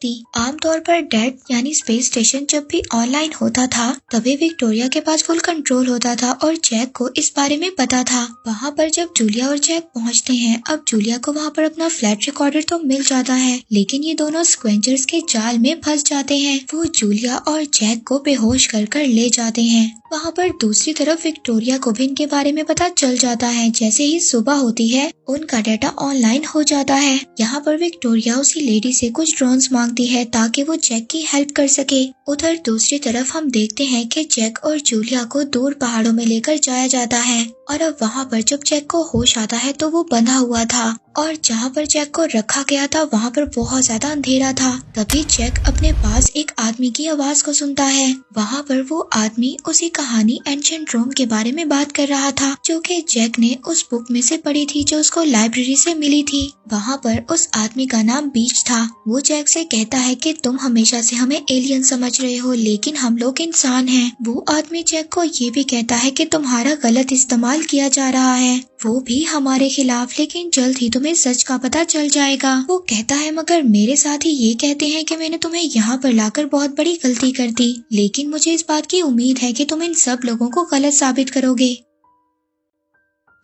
सकती। आमतौर पर डेड यानी स्पेस स्टेशन जब भी ऑनलाइन होता था तभी विक्टोरिया के पास फुल कंट्रोल होता था और जैक को इस बारे में पता था। वहाँ पर जब जूलिया और जैक पहुँचते हैं, अब जूलिया को वहाँ पर अपना फ्लैट रिकॉर्डर तो मिल जाता है, लेकिन ये दोनों स्क्वेंचर्स के जाल में फंस जाते हैं। वो जूलिया और जैक को बेहोश कर ले जाते हैं। वहाँ पर दूसरी तरफ विक्टोरिया को भी इनके बारे में पता चल जाता है। जैसे ही सुबह होती है उनका डाटा ऑनलाइन हो जाता है। यहाँ पर विक्टोरिया उसी लेडी से कुछ ड्रोन्स मांगती है ताकि वो जैक की हेल्प कर सके। उधर दूसरी तरफ हम देखते हैं कि जैक और जूलिया को दूर पहाड़ों में लेकर जाया जाता है और अब वहाँ पर जब जैक को होश आता है तो वो बंधा हुआ था और जहाँ पर जैक को रखा गया था वहाँ पर बहुत ज्यादा अंधेरा था। तभी जैक अपने पास एक आदमी की आवाज को सुनता है। वहाँ पर वो आदमी उसी कहानी एंशिएंट रोम के बारे में बात कर रहा था जो कि जैक ने उस बुक में से पढ़ी थी जो उसको लाइब्रेरी से मिली थी। वहाँ पर उस आदमी का नाम बीच था। वो जैक से कहता है कि तुम हमेशा से हमें एलियन समझ रहे हो लेकिन हम लोग इंसान हैं। वो आदमी जैक को ये भी कहता है कि तुम्हारा गलत इस्तेमाल किया जा रहा है, वो भी हमारे खिलाफ, लेकिन जल्द ही तुम्हें सच का पता चल जाएगा। वो कहता है मगर मेरे साथ ही ये कहते हैं कि मैंने तुम्हें यहाँ पर लाकर बहुत बड़ी गलती कर दी, लेकिन मुझे इस बात की उम्मीद है कि तुम इन सब लोगों को गलत साबित करोगे।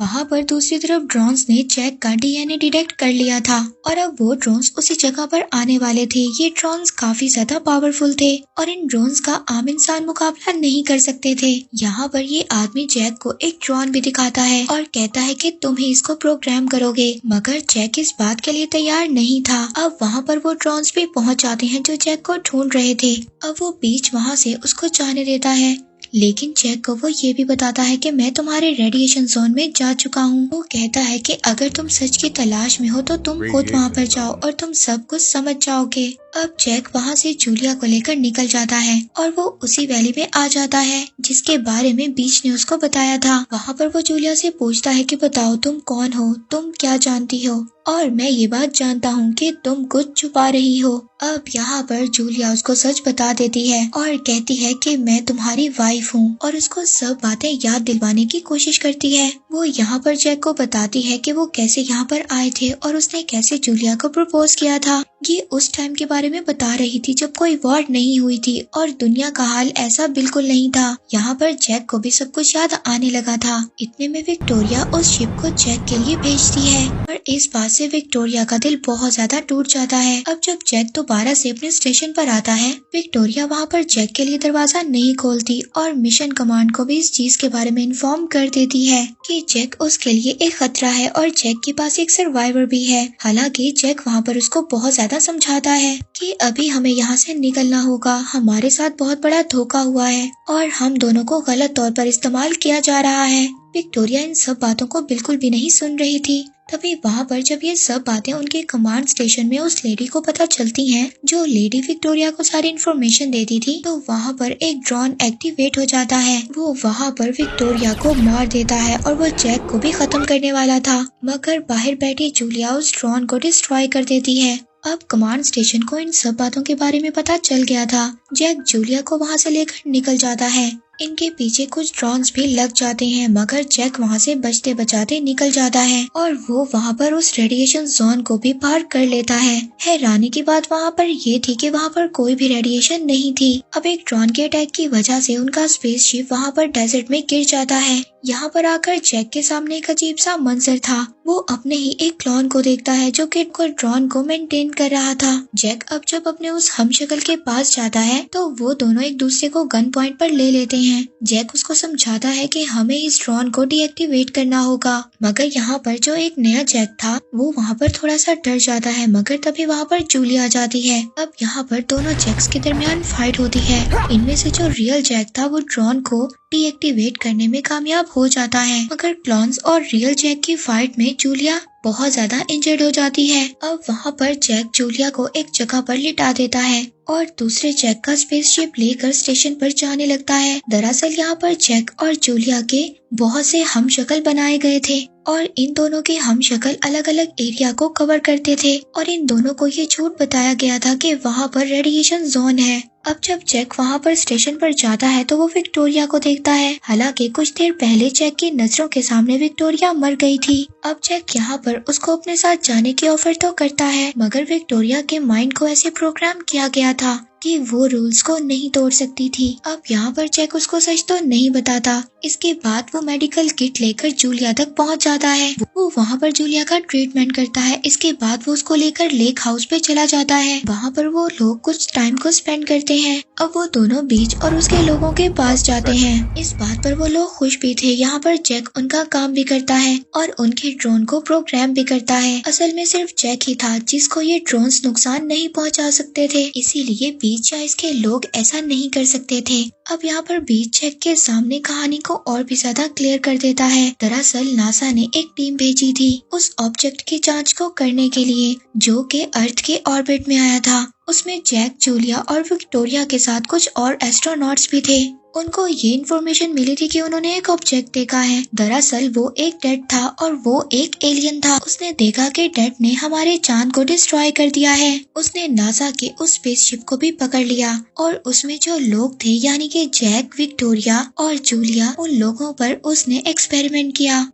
वहाँ पर दूसरी तरफ ड्रोन्स ने जैक का डीएनए डिटेक्ट कर लिया था और अब वो ड्रोन्स उसी जगह पर आने वाले थे। ये ड्रोन्स काफी ज्यादा पावरफुल थे और इन ड्रोन्स का आम इंसान मुकाबला नहीं कर सकते थे। यहाँ पर ये आदमी जैक को एक ड्रोन भी दिखाता है और कहता है कि तुम ही इसको प्रोग्राम करोगे, मगर जैक इस बात के लिए तैयार नहीं था। अब वहाँ पर वो ड्रोन्स भी पहुँच जाते हैं जो जैक को ढूंढ रहे थे। अब वो बीच वहाँ से उसको जाने देता है, लेकिन जैक को वो ये भी बताता है कि मैं तुम्हारे रेडिएशन जोन में जा चुका हूँ। वो कहता है कि अगर तुम सच की तलाश में हो तो तुम खुद वहाँ पर जाओ और तुम सब कुछ समझ जाओगे। अब जैक वहाँ से जूलिया को लेकर निकल जाता है और वो उसी वैली में आ जाता है जिसके बारे में बीच ने उसको बताया था। वहाँ पर वो जूलिया से पूछता है कि बताओ तुम कौन हो, तुम क्या जानती हो, और मैं ये बात जानता हूँ कि तुम कुछ छुपा रही हो। अब यहाँ पर जूलिया उसको सच बता देती है और कहती है कि मैं तुम्हारी वाइफ हूँ और उसको सब बातें याद दिलवाने की कोशिश करती है। वो यहाँ पर जैक को बताती है कि वो कैसे यहाँ पर आए थे और उसने कैसे जूलिया को प्रपोज किया था। ये उस टाइम के बारे में बता रही थी जब कोई वॉर नहीं हुई थी और दुनिया का हाल ऐसा बिल्कुल नहीं था। यहाँ पर जैक को भी सब कुछ याद आने लगा था। इतने में विक्टोरिया उस शिप को जैक के लिए भेजती है और इस बात से विक्टोरिया का दिल बहुत ज्यादा टूट जाता है। अब जब जैक दोबारा से अपने स्टेशन पर आता है, विक्टोरिया वहाँ पर जैक के लिए दरवाजा नहीं खोलती और मिशन कमांड को भी इस चीज के बारे में इन्फॉर्म कर देती है कि जैक उसके लिए एक खतरा है और जैक के पास एक सर्वाइवर भी है। हालांकि जैक वहाँ पर उसको बहुत ज्यादा समझाता है कि अभी हमें यहाँ से निकलना होगा, हमारे साथ बहुत बड़ा धोखा हुआ है और हम दोनों को गलत तौर पर इस्तेमाल किया जा रहा है। विक्टोरिया इन सब बातों को बिल्कुल भी नहीं सुन रही थी। तभी वहाँ पर जब ये सब बातें उनके कमांड स्टेशन में उस लेडी को पता चलती हैं, जो लेडी विक्टोरिया को सारी इन्फॉर्मेशन देती थी, तो वहाँ पर एक ड्रोन एक्टिवेट हो जाता है। वो वहाँ पर विक्टोरिया को मार देता है और वो जैक को भी खत्म करने वाला था, मगर बाहर बैठी जूलिया उस ड्रोन को डिस्ट्रॉय कर देती है। अब कमांड स्टेशन को इन सब बातों के बारे में पता चल गया था। जैक जूलिया को वहाँ से लेकर निकल जाता है। इनके पीछे कुछ ड्रोन्स भी लग जाते हैं, मगर जैक वहाँ से बचते बचाते निकल जाता है और वो वहाँ पर उस रेडिएशन जोन को भी पार कर लेता है। हैरानी की बात वहाँ पर ये थी कि वहाँ पर कोई भी रेडिएशन नहीं थी। अब एक ड्रोन के अटैक की वजह से उनका स्पेसशिप वहाँ पर डेजर्ट में गिर जाता है। यहाँ पर आकर जैक के सामने एक अजीब सा मंजर था। वो अपने ही एक क्लोन को देखता है जो कि ड्रोन को मेंटेन कर रहा था। जैक अब जब अपने उस हमशक्ल के पास जाता है तो वो दोनों एक दूसरे को गन पॉइंट पर ले लेते हैं। जैक उसको समझाता है कि हमें इस ड्रोन को डीएक्टिवेट करना होगा, मगर यहाँ पर जो एक नया जैक था वो वहाँ पर थोड़ा सा डर जाता है, मगर तभी वहाँ पर जूली आ जाती है। अब यहाँ पर दोनों जैक्स के दरमियान फाइट होती है। इनमें से जो रियल जैक था वो ड्रोन को डीएक्टिवेट करने में कामयाब हो जाता है, मगर क्लॉन्स और रियल जैक की फाइट में जूलिया बहुत ज्यादा इंजर्ड हो जाती है। अब वहाँ पर जैक जूलिया को एक जगह पर लिटा देता है और दूसरे जैक का स्पेसशिप लेकर स्टेशन पर जाने लगता है। दरअसल यहाँ पर जैक और जूलिया के बहुत से हमशक्ल बनाए गए थे और इन दोनों के हम शक्ल अलग अलग एरिया को कवर करते थे और इन दोनों को ये झूठ बताया गया था कि वहाँ पर रेडिएशन जोन है। अब जब जैक वहाँ पर स्टेशन पर जाता है तो वो विक्टोरिया को देखता है। हालांकि कुछ देर पहले जैक की नजरों के सामने विक्टोरिया मर गई थी। अब जैक यहाँ पर उसको अपने साथ जाने की ऑफर तो करता है, मगर विक्टोरिया के माइंड को ऐसे प्रोग्राम किया गया था कि वो रूल्स को नहीं तोड़ सकती थी। अब यहाँ पर जैक उसको सच तो नहीं बताता। इसके बाद वो मेडिकल किट लेकर जूलिया तक पहुँच जाता है। वो वहाँ पर जूलिया का ट्रीटमेंट करता है। इसके बाद वो उसको लेकर लेक हाउस पे चला जाता है। वहाँ पर वो लोग कुछ टाइम को स्पेंड करते हैं। अब वो दोनों बीच और उसके लोगों के पास जाते हैं। इस बात पर वो लोग खुश भी थे। यहाँ पर जैक उनका काम भी करता है और उनके ड्रोन को प्रोग्राम भी करता है। असल में सिर्फ जैक ही था जिसको ये ड्रोन्स नुकसान नहीं पहुँचा सकते थे, इसीलिए बीच या इसके लोग ऐसा नहीं कर सकते थे। अब यहाँ पर बीच जैक के सामने कहानी को और भी ज्यादा क्लियर कर देता है। दरअसल नासा ने एक टीम भेजी थी उस ऑब्जेक्ट की जांच को करने के लिए जो कि अर्थ के ऑर्बिट में आया था। उसमें जैक, जूलिया और विक्टोरिया के साथ कुछ और एस्ट्रोनॉट्स भी थे। उनको ये इन्फॉर्मेशन मिली थी कि उन्होंने एक ऑब्जेक्ट देखा है। दरअसल वो एक डेड था और वो एक एलियन था। उसने देखा कि डेड ने हमारे चांद को डिस्ट्रॉय कर दिया है। उसने नासा के उस स्पेसशिप को भी पकड़ लिया और उसमें जो लोग थे यानी कि जैक, विक्टोरिया और जूलिया, उन लोगों पर उसने एक्सपेरिमेंट किया।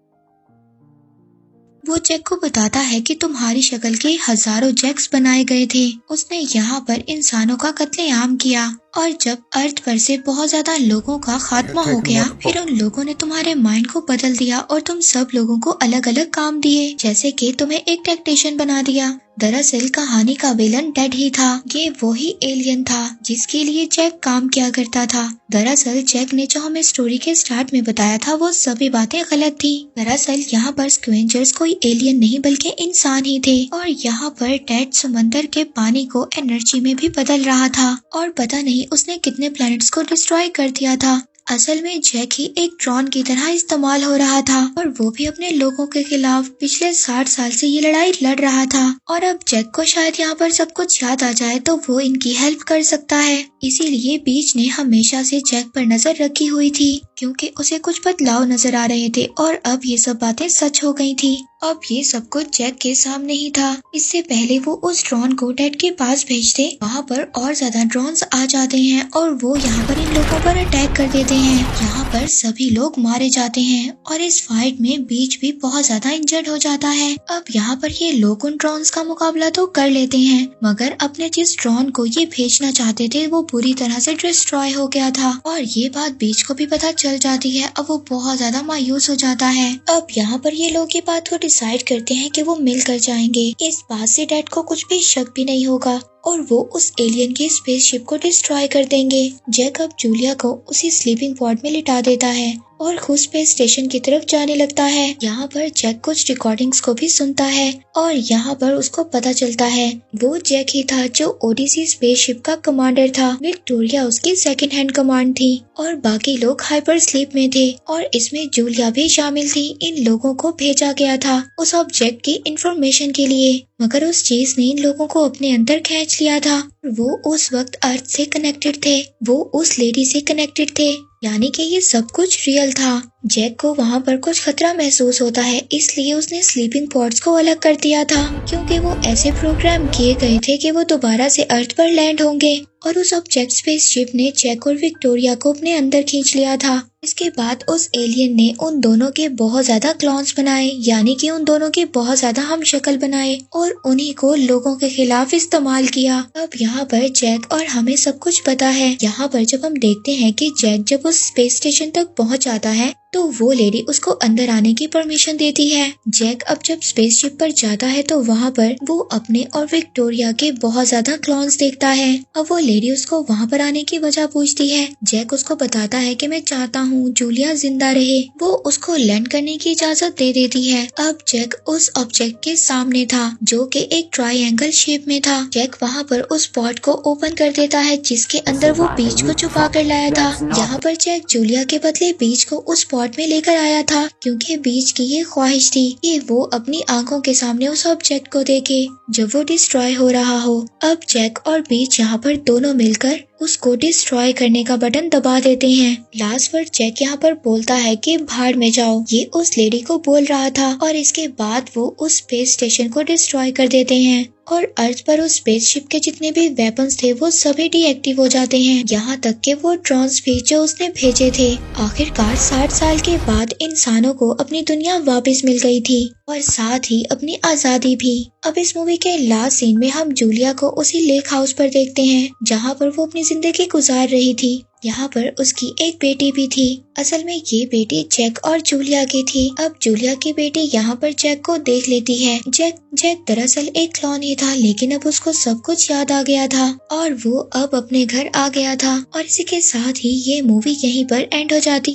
वो जैक को बताता है कि तुम्हारी शक्ल के हजारों जैक्स बनाए गए थे। उसने यहाँ पर इंसानों का कत्लेआम किया और जब अर्थ पर से बहुत ज्यादा लोगों का खात्मा हो गया, फिर उन लोगों ने तुम्हारे माइंड को बदल दिया और तुम सब लोगों को अलग अलग काम दिए, जैसे कि तुम्हें एक टेक्नीशियन बना दिया। दरअसल कहानी का विलन डेड ही था। ये वही एलियन था जिसके लिए जैक काम किया करता था। दरअसल जैक ने जो हमें स्टोरी के स्टार्ट में बताया था वो सभी बातें गलत थी। दरअसल यहाँ पर स्क्वेंजर्स कोई एलियन नहीं बल्कि इंसान ही थे और यहाँ पर डेड समंदर के पानी को एनर्जी में भी बदल रहा था और पता नहीं उसने कितने प्लैनेट्स को डिस्ट्रॉय कर दिया था। असल में जैक ही एक ड्रोन की तरह इस्तेमाल हो रहा था और वो भी अपने लोगों के खिलाफ पिछले 60 साल से ये लड़ाई लड़ रहा था और अब जैक को शायद यहाँ पर सब कुछ याद आ जाए तो वो इनकी हेल्प कर सकता है। इसीलिए बीच ने हमेशा से जैक पर नजर रखी हुई थी क्योंकि उसे कुछ बदलाव नजर आ रहे थे और अब ये सब बातें सच हो गई थी। अब ये सब कुछ जैक के सामने ही था। इससे पहले वो उस ड्रोन को डेड के पास भेजते, वहाँ पर और ज्यादा ड्रोन्स आ जाते हैं और वो यहाँ पर इन लोगों पर अटैक कर देते हैं। यहाँ पर सभी लोग मारे जाते हैं और इस फाइट में बीच भी बहुत ज्यादा इंजर्ड हो जाता है। अब यहाँ पर ये लोग उन ड्रोन्स का मुकाबला तो कर लेते हैं मगर अपने जिस ड्रोन को ये भेजना चाहते थे वो पूरी तरह से डिस्ट्रॉय हो गया था और ये बात बीच को भी पता चल जाती है। अब वो बहुत ज्यादा मायूस हो जाता है। अब यहाँ पर ये लोग ये बात को डिसाइड करते हैं कि वो मिलकर जाएंगे। इस बात से डैड को कुछ भी शक भी नहीं होगा और वो उस एलियन के स्पेसशिप को डिस्ट्रॉय कर देंगे। जैक अब जूलिया को उसी स्लीपिंग पॉड में लिटा देता है और खुद स्पेस स्टेशन की तरफ जाने लगता है। यहाँ पर जैक कुछ रिकॉर्डिंग्स को भी सुनता है और यहाँ पर उसको पता चलता है वो जैक ही था जो ओडिसी स्पेसशिप का कमांडर था। विक्टोरिया उसकी सेकंड हैंड कमांड थी और बाकी लोग हाइपर स्लीप में थे और इसमें जूलिया भी शामिल थी। इन लोगों को भेजा गया था उस ऑब्जेक्ट की इंफॉर्मेशन के लिए, मगर उस चीज ने इन लोगों को अपने अंदर खींच लिया था। वो उस वक्त अर्थ से कनेक्टेड थे, वो उस लेडी से कनेक्टेड थे, यानी कि ये सब कुछ रियल था। जैक को वहाँ पर कुछ खतरा महसूस होता है, इसलिए उसने स्लीपिंग पॉड्स को अलग कर दिया था क्योंकि वो ऐसे प्रोग्राम किए गए थे कि वो दोबारा से अर्थ पर लैंड होंगे और उस ऑब्जेक्ट स्पेसशिप ने जैक और विक्टोरिया को अपने अंदर खींच लिया था। इसके बाद उस एलियन ने उन दोनों के बहुत ज्यादा क्लोन्स बनाए, यानी कि उन दोनों के बहुत ज्यादा हम शक्ल बनाए और उन्हीं को लोगों के खिलाफ इस्तेमाल किया। अब यहाँ पर जैक और हमें सब कुछ पता है। यहाँ पर जब हम देखते हैं कि जैक जब उस स्पेस स्टेशन तक पहुँच जाता है तो वो लेडी उसको अंदर आने की परमिशन देती है। जैक अब जब स्पेसशिप पर जाता है तो वहाँ पर वो अपने और विक्टोरिया के बहुत ज्यादा क्लोन्स देखता है। अब वो लेडी उसको वहाँ पर आने की वजह पूछती है। जैक उसको बताता है कि मैं चाहता हूँ जूलिया जिंदा रहे। वो उसको लैंड करने की इजाजत दे देती है। अब जैक उस ऑब्जेक्ट के सामने था जो कि एक ट्रायंगल शेप में था। जैक वहाँ पर उस पॉट को ओपन कर देता है जिसके अंदर वो बीच को छुपा कर लाया था। यहाँ पर जैक जूलिया के बदले बीच को उस पॉट में लेकर आया था क्योंकि बीच की ये ख्वाहिश थी कि वो अपनी आंखों के सामने उस ऑब्जेक्ट को देखे जब वो डिस्ट्रॉय हो रहा हो। अब जैक और बीच यहाँ पर दोनों मिलकर उसको डिस्ट्रॉय करने का बटन दबा देते हैं। लास्ट वर्ड जैक यहाँ पर बोलता है कि भाड़ में जाओ, ये उस लेडी को बोल रहा था और इसके बाद वो उस स्पेस स्टेशन को डिस्ट्रॉय कर देते हैं और अर्थ पर उस स्पेसशिप के जितने भी वेपन्स थे वो सभी डीएक्टिव हो जाते हैं, यहाँ तक कि वो ड्रोन्स भी जो उसने भेजे थे। आखिरकार 60 साल के बाद इंसानों को अपनी दुनिया वापस मिल गई थी और साथ ही अपनी आजादी भी। अब इस मूवी के लास्ट सीन में हम जूलिया को उसी लेक हाउस पर देखते हैं जहाँ पर वो अपनी जिंदगी गुजार रही थी। यहाँ पर उसकी एक बेटी भी थी। असल में ये बेटी जैक और जूलिया की थी। अब जूलिया की बेटी यहाँ पर जैक को देख लेती है। जैक दरअसल एक क्लॉन ही था, लेकिन अब उसको सब कुछ याद आ गया था और वो अब अपने घर आ गया था। और इसी के साथ ही ये मूवी यहीं पर एंड हो जाती।